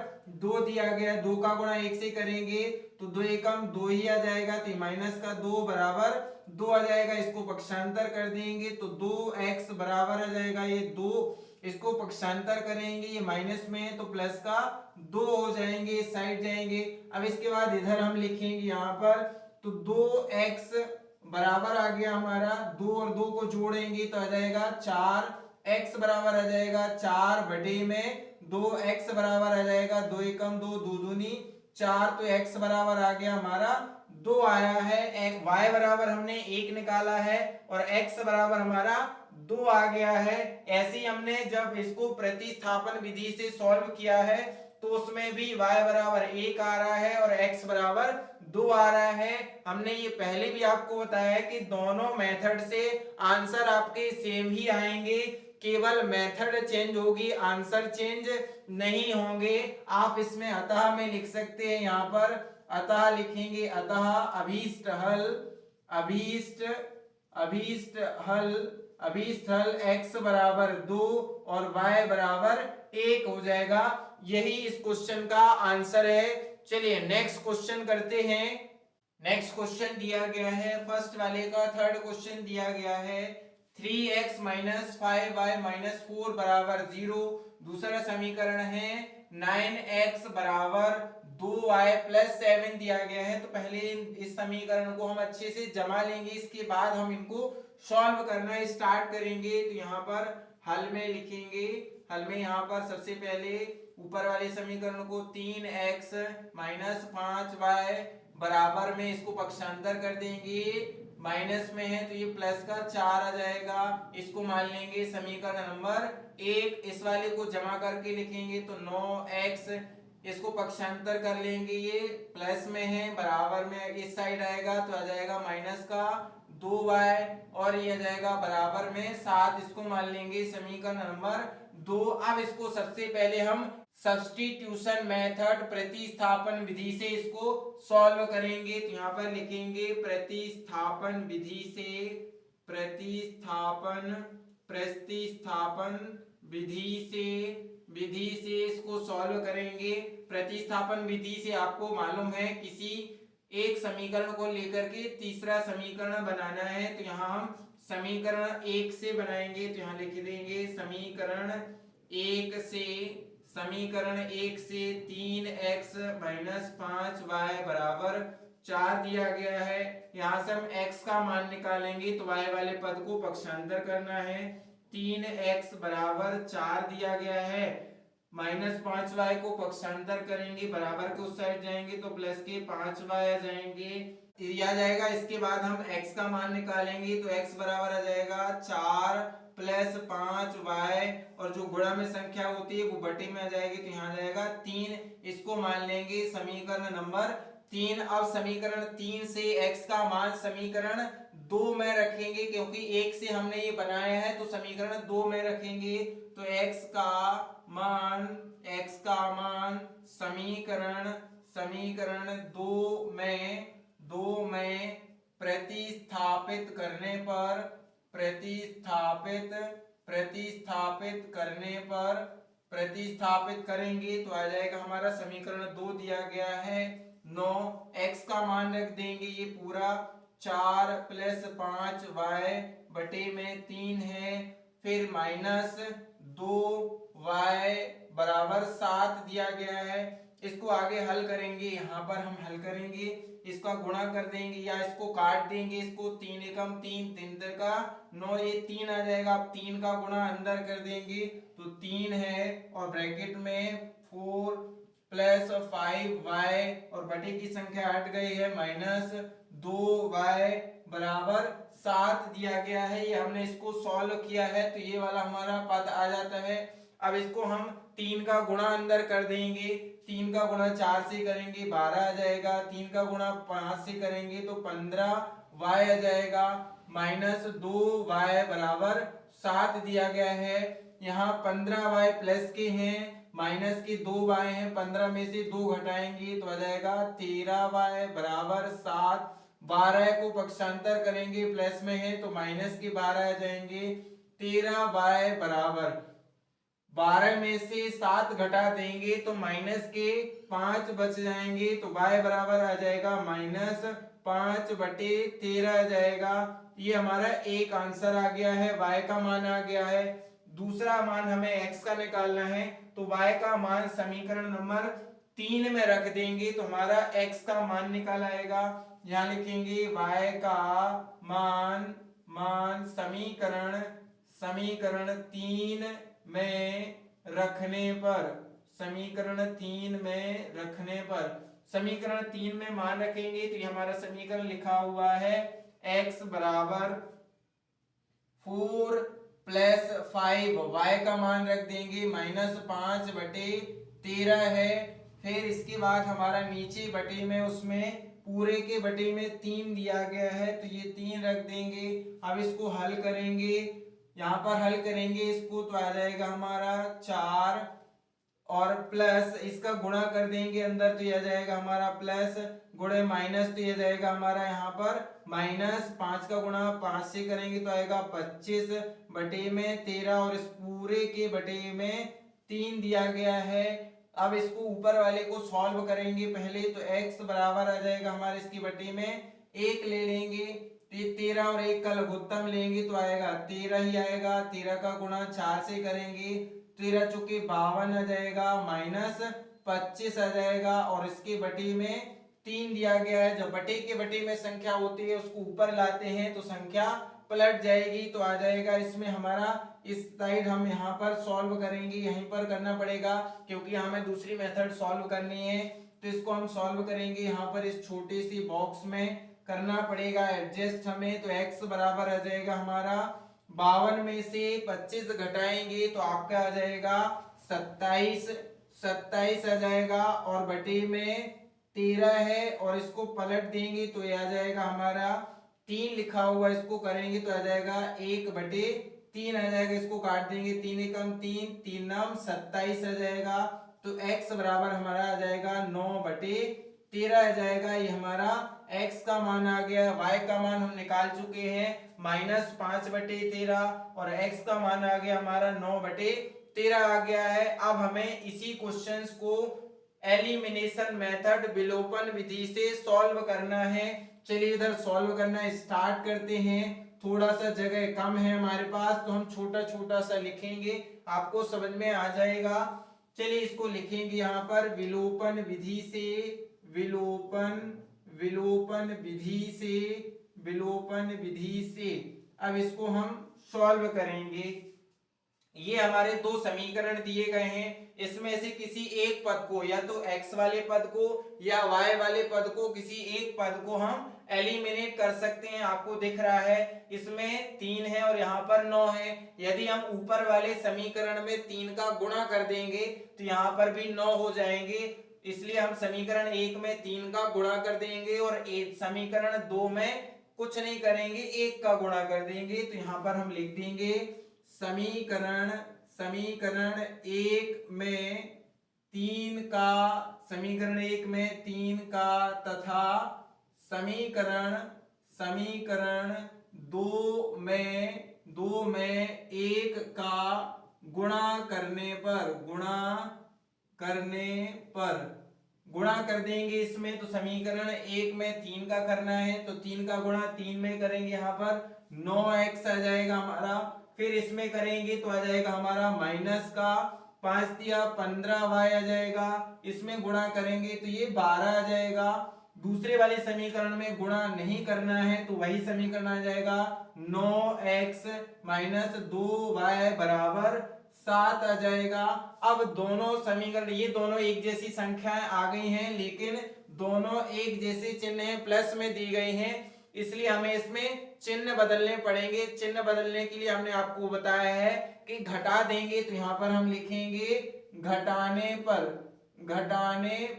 2 दिया गया है। 2 का गुणा 1 से करेंगे तो 2 एकम 2 ही आ जाएगा, तो माइनस का 2 बराबर 2 आ जाएगा। इसको पक्षांतर कर देंगे तो 2x बराबर आ जाएगा ये 2, इसको पक्षांतर करेंगे ये माइनस में है तो प्लस का 2 हो जाएंगे, इस साइड जाएंगे। अब इसके बाद इधर हम लिखेंगे यहाँ पर तो 2x बराबर आ गया हमारा, 2 और 2 को जोड़ेंगे तो आ जाएगा 4x बराबर आ जाएगा 4 बटे में 2x बराबर आ जाएगा 2 एकम 2, 2 दूनी 4, तो x बराबर आ गया हमारा 2 आया है। y बराबर हमने 1 निकाला है और x बराबर हमारा 2 आ गया है। ऐसे ही हमने जब इसको प्रतिस्थापन विधि से सॉल्व किया है तो उसमें भी y बराबर 1 आ रहा है और x बराबर 2 आ रहा है। हमने ये पहले भी आपको बताया है कि दोनों मेथड से आंसर आपके सेम ही आएंगे, केवल मेथड चेंज होगी, आंसर चेंज नहीं होंगे। आप इसमें अतः में लिख सकते हैं, यहाँ पर अतः लिखेंगे, अतः अभीष्ट हल x बराबर 2 और y बराबर 1 हो जाएगा। यही इस क्वेश्चन का आंसर है। चलिए नेक्स्ट क्वेश्चन करते हैं। नेक्स्ट क्वेश्चन दिया गया है फर्स्ट वाले का, थर्ड क्वेश्चन दिया गया है 3x माइनस 5y माइनस 4 बराबर 0। दूसरा समीकरण है 9x बराबर 2y प्लस 7 दिया गया है। तो पहले इस समीकरण को हम अच्छे से जमा लेंगे, इसके बाद हम इनको सॉल्व करना स्टार्ट करेंगे। तो यहाँ पर हल में लिखेंगे, हल में यहाँ पर सबसे पहले ऊपर वाले समीकरण को 3x माइनस 5y बराबर में इसको पक्षांतर कर देंगे, माइनस में है तो ये प्लस का 4 आ जाएगा। इसको मान लेंगे समीकरण नंबर 1। इस वाले को जमा करके लिखेंगे तो 9x, इसको पक्षांतर कर लेंगे, ये प्लस में है बराबर में इस साइड आएगा तो आ जाएगा माइनस का 2y और ये आ जाएगा बराबर में 7। इसको मान लेंगे समीकरण नंबर 2। अब इसको सबसे पहले हम सब्स्टिट्यूशन मेथड प्रतिस्थापन विधि से इसको सॉल्व करेंगे। तो यहाँ पर लिखेंगे प्रतिस्थापन विधि से इसको सॉल्व करेंगे। प्रतिस्थापन विधि से आपको मालूम है किसी एक समीकरण को लेकर के तीसरा समीकरण बनाना है। तो यहाँ हम समीकरण 1 से बनाएंगे। तो यहाँ लिख देंगे समीकरण 1 से 3x माइनस 5y बराबर 4 दिया गया है। यहाँ से हम x का मान निकालेंगे तो y वाले पद को पक्षांतर करना है। 3x बराबर 4 दिया गया है, माइनस 5y को पक्षांतर करेंगे, बराबर के उस साइड जाएंगे तो प्लस के 5y आ जाएंगे, आ जाएगा। इसके बाद हम x का मान निकालेंगे तो x बराबर आ जाएगा 4 प्लस 5y, और जो गुणा में संख्या होती है वो बटे में आ जाएगी तो यहाँ जाएगा 3। इसको मान लेंगे समीकरण नंबर 3। अब समीकरण 3 से x का मान समीकरण 2 में रखेंगे, क्योंकि 1 से हमने ये बनाया है तो समीकरण 2 में रखेंगे। तो x का मान समीकरण 2 में प्रतिस्थापित करेंगे तो आ जाएगा हमारा समीकरण 2 दिया गया है 9। x का मान रख देंगे ये पूरा 4 प्लस 5y बटे में 3 है, फिर माइनस 2y बराबर 7 दिया गया है। इसको आगे हल करेंगे, यहाँ पर हम हल करेंगे, इसका गुणा कर देंगे या इसको काट देंगे। इसको 3 एकम 3, 3 का 9, ये 3 आ जाएगा। अब 3 का गुणा अंदर कर देंगे तो 3 है, और ब्रैकेट में 4 प्लस 5y और बटे की संख्या हट गई है, माइनस 2y बराबर 7 दिया गया है। ये हमने इसको सॉल्व किया है तो ये वाला हमारा पद आ जाता है। अब इसको हम 3 का गुणा अंदर कर देंगे, 3 का गुणा 4 से करेंगे 12 आ जाएगा, 3 का गुणा 5 से करेंगे तो 15y आ जाएगा, माइनस 2y बराबर 7 दिया गया है। यहाँ 15y प्लस के हैं, माइनस के 2y हैं, 15 में से 2 घटाएंगे तो आ जाएगा 13y बराबर 7। 12 को पक्षांतर करेंगे, प्लस में है तो माइनस के 12 आ जाएंगे। 13y बराबर 12 में से 7 घटा देंगे तो माइनस के 5 बच जाएंगे, तो y बराबर आ जाएगा माइनस 5 बटे 13 आ जाएगा। ये हमारा एक आंसर आ गया है, y का मान आ गया है। दूसरा मान हमें x का निकालना है तो y का मान समीकरण नंबर 3 में रख देंगे तो हमारा x का मान निकल आएगा। यहाँ लिखेंगे y का मान समीकरण 3 में रखने पर समीकरण 3 में मान रखेंगे तो ये हमारा समीकरण लिखा हुआ है x बराबर 4 प्लस 5, y का मान रख देंगे माइनस 5 बटे 13 है। फिर इसके बाद हमारा नीचे बटे में उसमें पूरे के बटे में 3 दिया गया है तो ये 3 रख देंगे। अब इसको हल करेंगे, यहाँ पर हल करेंगे इसको तो आ जाएगा हमारा 4, और प्लस इसका गुणा कर देंगे अंदर तो यह जाएगा हमारा प्लस, गुणे माइनस तो यह जाएगा हमारा यहाँ पर माइनस। 5 का गुणा 5 से करेंगे तो आएगा 25 बटे में 13, और इस पूरे के बटे में 3 दिया गया है। अब इसको ऊपर वाले को सॉल्व करेंगे पहले, तो x बराबर आ जाएगा हमारे इसकी बटे में 1 ले लेंगे, तो ये 13 और 1 का लघुत्तम लेंगे तो आएगा 13 ही आएगा। 13 का गुणा 4 से करेंगे, 13 चौके 52 आ जाएगा, माइनस 25 आ जाएगा, और इसके बटे में 3 दिया गया है। जब बटे के बटे में संख्या होती है उसको ऊपर लाते हैं तो संख्या पलट जाएगी, तो आ जाएगा इसमें हमारा, इस साइड हम यहाँ पर सॉल्व करेंगे, यहीं पर करना पड़ेगा क्योंकि हमें दूसरी मेथड सॉल्व करनी है। तो इसको हम सॉल्व करेंगे यहाँ पर इस छोटे सी बॉक्स में करना पड़ेगा एडजस्ट हमें। तो x बराबर आ जाएगा हमारा 52 में से 25 घटाएंगे तो आपका आ जाएगा 27 आ जाएगा, और बटे में 13 है, और इसको पलट देंगे तो ये आ जाएगा हमारा 3 लिखा हुआ, इसको करेंगे तो आ जाएगा 1 बटे 3 आ जाएगा। इसको काट देंगे, 3 एकम 3, 3 नम 27 आ जाएगा। तो x बराबर हमारा आ जाएगा 9 बटे 13 आ जाएगा। ये हमारा x का मान आ गया। y का मान हम निकाल चुके हैं माइनस 5 बटे 13, और x का मान आ गया हमारा 9 बटे 13 आ गया है। अब हमें इसी क्वेश्चंस को एलिमिनेशन मेथड विलोपन विधि से सॉल्व करना है। चलिए इधर सॉल्व करना स्टार्ट करते हैं। थोड़ा सा जगह कम है हमारे पास तो हम छोटा छोटा सा लिखेंगे, आपको समझ में आ जाएगा। चलिए इसको लिखेंगे यहाँ पर विलोपन विधि से, विलोपन विलोपन विधि से, विलोपन विधि से। अब इसको हम सॉल्व करेंगे। ये हमारे दो समीकरण दिए गए हैं, इसमें से किसी एक पद को या तो x वाले पद को या y वाले पद को, किसी एक पद को हम एलिमिनेट कर सकते हैं। आपको दिख रहा है इसमें 3 है और यहाँ पर 9 है। यदि हम ऊपर वाले समीकरण में 3 का गुणा कर देंगे तो यहाँ पर भी 9 हो जाएंगे, इसलिए हम समीकरण 1 में 3 का गुणा कर देंगे और समीकरण 2 में कुछ नहीं करेंगे, 1 का गुणा कर देंगे। तो यहाँ पर हम लिख देंगे समीकरण 1 में 3 का, समीकरण 1 में 3 का तथा समीकरण 2 में 1 का गुणा करने कर देंगे इसमें। तो समीकरण 1 में 3 का करना है तो 3 का गुणा 3 में करेंगे, यहाँ पर 9x आ जाएगा हमारा। फिर इसमें करेंगे तो आ जाएगा हमारा माइनस का 5 दिया 15y आ जाएगा। इसमें गुणा करेंगे तो ये 12 आ जाएगा। दूसरे वाले समीकरण में गुणा नहीं करना है तो वही समीकरण आ जाएगा 9x माइनस 2y बराबर 7 आ जाएगा। अब दोनों समीकरण, ये दोनों एक जैसी संख्याएं आ गई हैं लेकिन दोनों एक जैसे चिन्ह हैं, प्लस में दी गई हैं, इसलिए हमें इसमें चिन्ह बदलने पड़ेंगे। चिन्ह बदलने के लिए हमने आपको बताया है कि घटा देंगे तो यहाँ पर हम लिखेंगे घटाने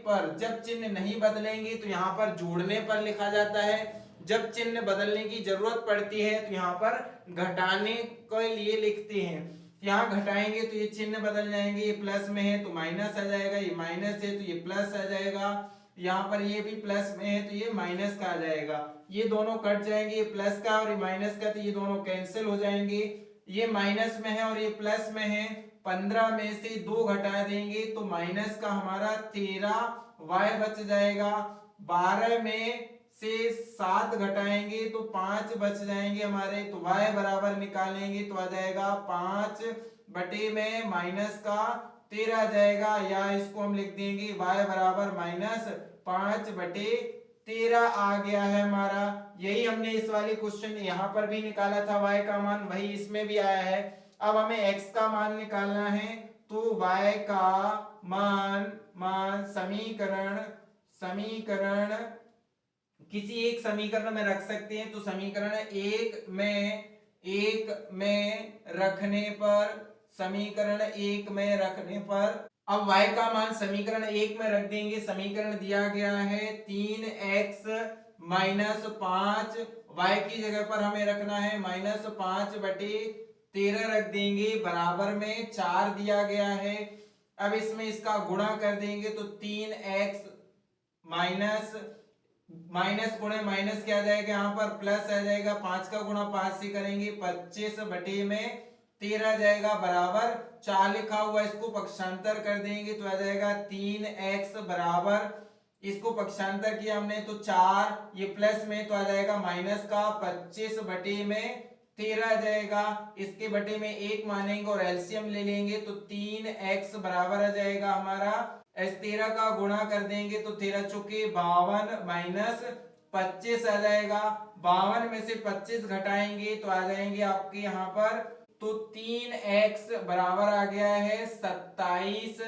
पर। जब चिन्ह नहीं बदलेंगे तो यहाँ पर जोड़ने पर लिखा जाता है। जब चिन्ह बदलने की जरूरत पड़ती है तो यहाँ पर घटाने के लिए लिखते हैं। यहाँ घटाएंगे तो ये चिन्ह बदल जाएंगे, ये प्लस में है तो माइनस आ जाएगा, ये माइनस है तो ये प्लस आ जाएगा, यहाँ पर ये भी प्लस में है तो ये माइनस का आ जाएगा। ये दोनों कट जाएंगे, ये प्लस का और ये माइनस का, तो ये दोनों कैंसिल हो जाएंगे। ये माइनस में है और ये प्लस में है, 15 में से 2 घटा देंगे तो माइनस का हमारा 13y बच जाएगा। 12 में से 7 घटाएंगे तो 5 बच जाएंगे हमारे, तो y बराबर निकालेंगे तो आ जाएगा 5 बटे में माइनस का 13 आ जाएगा, या इसको हम लिख देंगे y बराबर माइनस 5 बटे 13 आ गया है हमारा। यही हमने इस वाले क्वेश्चन यहाँ पर भी निकाला था, y का मान वही इसमें भी आया है। अब हमें x का मान निकालना है तो y का मान समीकरण किसी एक समीकरण में रख सकते हैं। तो समीकरण 1 में रखने पर अब y का मान समीकरण 1 में रख देंगे। समीकरण दिया गया है 3x माइनस 5, y की जगह पर हमें रखना है माइनस 5 बटे 13 रख देंगे, बराबर में 4 दिया गया है। अब इसमें इसका गुणा कर देंगे तो 3x माइनस गुणे माइनस क्या आ जाएगा, यहाँ पर प्लस आ जाएगा। 5 का गुणा 5 से करेंगे 25 बटे में 13 जाएगा, बराबर 4 लिखा हुआ, इसको पक्षांतर कर देंगे तो आ जाएगा 3x बराबर, इसको पक्षांतर किया हमने तो 4, ये प्लस में तो आ जाएगा माइनस का 25 बटे में 13 आ जाएगा। इसके बटे में 1 मानेंगे और एलसीएम ले लेंगे तो 3x बराबर आ जाएगा हमारा, इस 13 का गुणा कर देंगे तो 13 चौके 52 माइनस 25 आ जाएगा। 52 में से 25 घटाएंगे तो आ जाएंगे आपके यहाँ पर, तो 3x बराबर आ गया है 27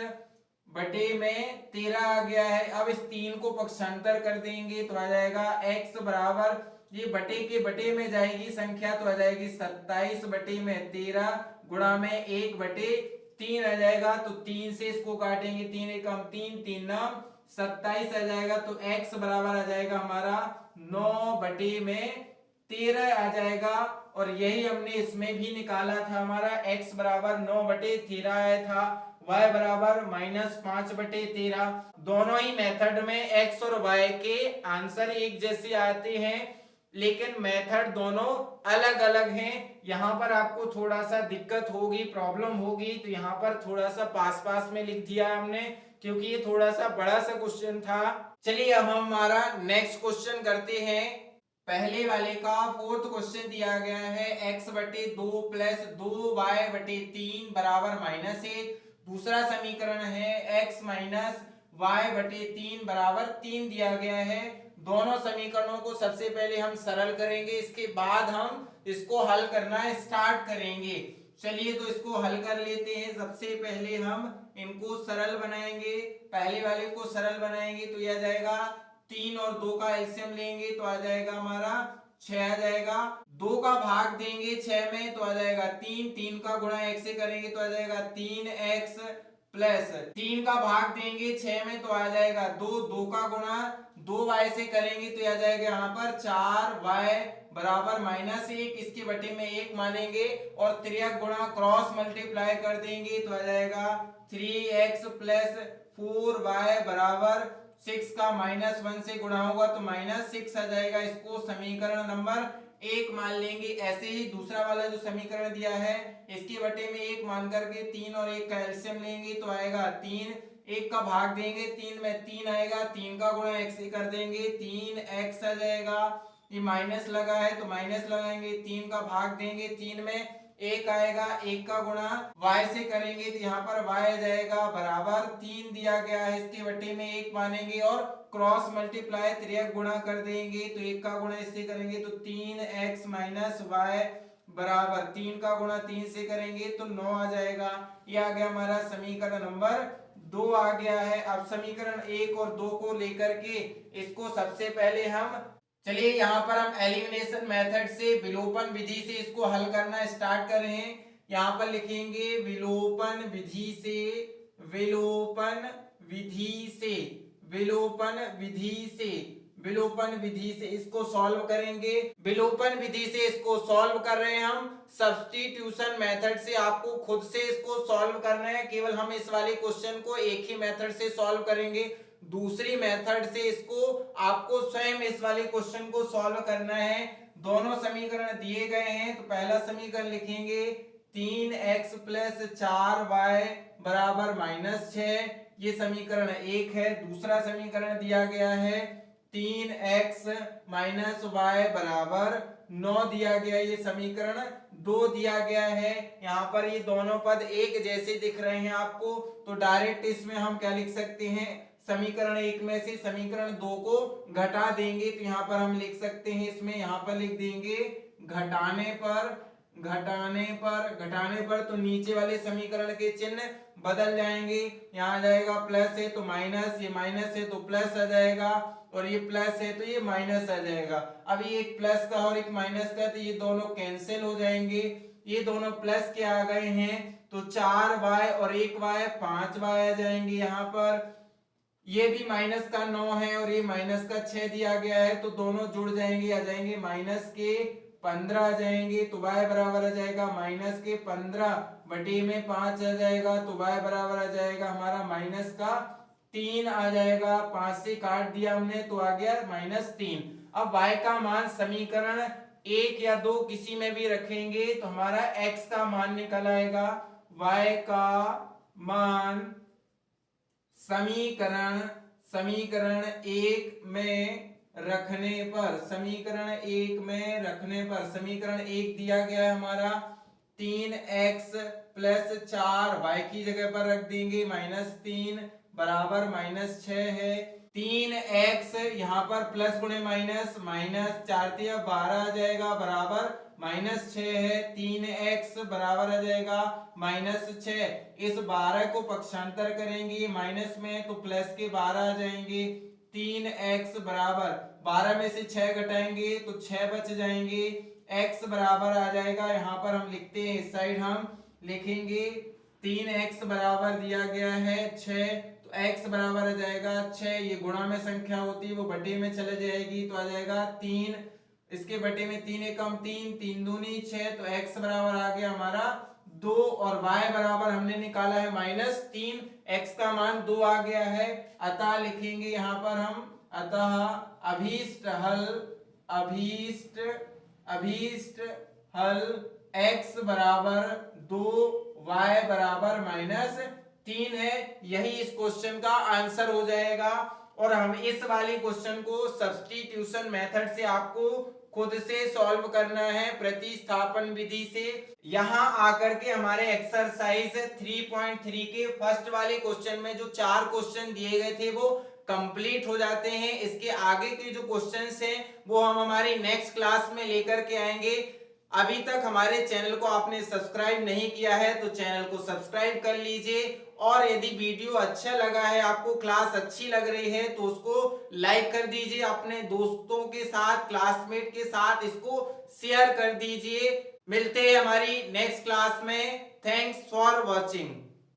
बटे में 13 आ गया है। अब इस 3 को पक्षांतर कर देंगे तो आ जाएगा x बराबर, ये बटे के बटे में जाएगी संख्या तो आ जाएगी 27 बटे में 13 गुणा में 1 बटे 3 आ जाएगा। तो 3 से इसको काटेंगे, 3 एकम 3, 3 नाम 27 आ जाएगा। तो x बराबर आ जाएगा हमारा 9 बटे में 13 आ जाएगा। और यही हमने इसमें भी निकाला था, हमारा x बराबर 9 बटे 13 आया था, y बराबर माइनस 5 बटे 13। दोनों ही मेथड में x और y के आंसर एक जैसे आते हैं लेकिन मेथड दोनों अलग अलग हैं। यहाँ पर आपको थोड़ा सा दिक्कत होगी, प्रॉब्लम होगी, तो यहाँ पर थोड़ा सा पास पास में लिख दिया हमने क्योंकि ये थोड़ा सा बड़ा सा क्वेश्चन था। चलिए अब हम हमारा नेक्स्ट क्वेश्चन करते हैं। पहले वाले का फोर्थ क्वेश्चन दिया गया है x/2 प्लस 2y/3 बराबर -1। दूसरा समीकरण है x माइनस y/3 बराबर 3 दिया गया है। दोनों समीकरणों को सबसे पहले हम सरल करेंगे, इसके बाद हम इसको हल करना स्टार्ट करेंगे। चलिए तो इसको हल कर लेते हैं। सबसे पहले हम इनको सरल बनाएंगे। पहले वाले को सरल बनाएंगे तो यह जाएगा 3 और 2 का एलसीएम लेंगे तो आ जाएगा हमारा 6 आ जाएगा। 2 का भाग देंगे 6 में तो आ जाएगा 3। 3 का गुणा x से करेंगे तो आ जाएगा 3x प्लस 3 का भाग देंगे 6 में तो आ जाएगा 2। 2 का गुणा 2y से करेंगे तो आ जाएगा यहाँ पर 4y बराबर -1। इसके बटे में 1 मानेंगे और त्रियक गुणा क्रॉस मल्टीप्लाई कर देंगे तो आ जाएगा 3x प्लस 4y बराबर 6 का -1 से गुणा होगा तो -6 आ जाएगा। इसको समीकरण नंबर 1 मान लेंगे। ऐसे ही दूसरा वाला जो समीकरण दिया है इसके बटे में 1 मान करके 3 और 1 का एलसीएम लेंगे तो आएगा 3। 1 का भाग देंगे 3 में 3 आएगा। 3 का गुणा x से कर देंगे 3x आ जाएगा। ये माइनस लगा है तो माइनस लगाएंगे। 3 का भाग देंगे 3 में 1 आएगा। 1 का गुणा y से करेंगे तो यहाँ पर y आ जाएगा बराबर 3 दिया गया है। इसके बटे में 1 मानेंगे और क्रॉस मल्टीप्लाई त्रियक गुणा कर देंगे तो 1 का गुणा इससे करेंगे तो 3x माइनस y बराबर 3 का गुणा 3 से करेंगे तो 9 आ जाएगा। ये आ गया हमारा समीकरण नंबर 2 आ गया है। अब समीकरण 1 और 2 को लेकर के इसको सबसे पहले हम चलिए यहाँ पर हम एलिमिनेशन मेथड से विलोपन विधि से इसको हल करना स्टार्ट कर रहे हैं। यहाँ पर लिखेंगे विलोपन विधि से विलोपन विधि से विलोपन विधि से विलोपन विधि से इसको सॉल्व करेंगे। विलोपन विधि से इसको सॉल्व कर रहे हैं हम। सब्स्टिट्यूशन मेथड से आपको खुद से इसको सॉल्व करना है। केवल हम इस वाले क्वेश्चन को एक ही मेथड से सॉल्व करेंगे। दूसरी मेथड से इसको आपको स्वयं इस वाले क्वेश्चन को सॉल्व करना है। दोनों समीकरण दिए गए हैं तो पहला समीकरण लिखेंगे 3x प्लस 4y बराबर -6। ये समीकरण 1 है। दूसरा समीकरण दिया गया है 3x माइनस y बराबर 9 दिया गया। ये समीकरण 2 दिया गया है। यहाँ पर ये दोनों पद एक जैसे दिख रहे हैं आपको, तो डायरेक्ट इसमें हम क्या लिख सकते हैं, समीकरण 1 में से समीकरण 2 को घटा देंगे तो यहाँ पर हम लिख सकते हैं, इसमें यहाँ पर लिख देंगे घटाने पर तो नीचे वाले समीकरण के चिन्ह बदल जाएंगे। यहाँ आ जाएगा प्लस है तो माइनस, ये माइनस है तो प्लस आ जाएगा, और ये प्लस है तो ये माइनस आ जाएगा। अब ये एक प्लस का और एक माइनस का तो ये दोनों कैंसिल हो जाएंगे। ये दोनों प्लस के आ गए हैं तो 4y और 1y 5y आ जाएंगे। यहाँ पर ये भी माइनस का 9 है और ये माइनस का 6 दिया गया है तो दोनों जुड़ जाएंगे, आ जाएंगे माइनस के 15 आ जाएंगे। तो y बराबर आ जाएगा माइनस के 15 बटे में 5 आ जाएगा तो y बराबर आ जाएगा हमारा माइनस का 3 आ जाएगा। 5 से काट दिया हमने तो आ गया -3। अब y का मान समीकरण 1 या 2 किसी में भी रखेंगे तो हमारा x का मान निकल आएगा। y का मान समीकरण 1 में रखने पर समीकरण 1 दिया गया है हमारा 3x प्लस 4y की जगह पर रख देंगे -3 बराबर -6 है। 3x यहाँ पर प्लस गुणे माइनस, माइनस 4 12 आ जाएगा बराबर -6 है। 3x बराबर आ जाएगा -6। इस 12 को पक्षांतर करेंगे, माइनस में तो प्लस के 12 आ जाएंगे। 3x बराबर 12 में से 6 घटाएंगे तो 6 बच जाएंगे। x बराबर आ जाएगा, यहाँ पर हम लिखते हैं इस साइड हम लिखेंगे 3x बराबर दिया गया है 6 तो x बराबर आ जाएगा 6। ये गुणा में संख्या होती है वो बटे में चले जाएगी तो आ जाएगा 3। इसके बटे में 3 एकम 3, 3 दूनी 6 तो x बराबर आ गया हमारा 2 और y बराबर हमने निकाला है -3। x का मान 2 आ गया है। अतः लिखेंगे यहाँ पर हम अतः अभीष्ट हल x बराबर 2 y बराबर 3 है, यही इस क्वेश्चन का आंसर हो जाएगा। और हम इस वाली क्वेश्चन को सब्स्टिट्यूशन मेथड से आपको खुद से सॉल्व करना है, प्रतिस्थापन विधि से। यहां आकर के हमारे एक्सरसाइज 3.3 के फर्स्ट वाले क्वेश्चन में जो 4 क्वेश्चन दिए गए थे वो कंप्लीट हो जाते हैं। इसके आगे के जो क्वेश्चंस हैं वो हम हमारी नेक्स्ट क्लास में लेकर के आएंगे। अभी तक हमारे चैनल को आपने सब्सक्राइब नहीं किया है तो चैनल को सब्सक्राइब कर लीजिए, और यदि वीडियो अच्छा लगा है, आपको क्लास अच्छी लग रही है तो उसको लाइक कर दीजिए, अपने दोस्तों के साथ, क्लासमेट के साथ इसको शेयर कर दीजिए। मिलते हैं हमारी नेक्स्ट क्लास में। Thanks for watching.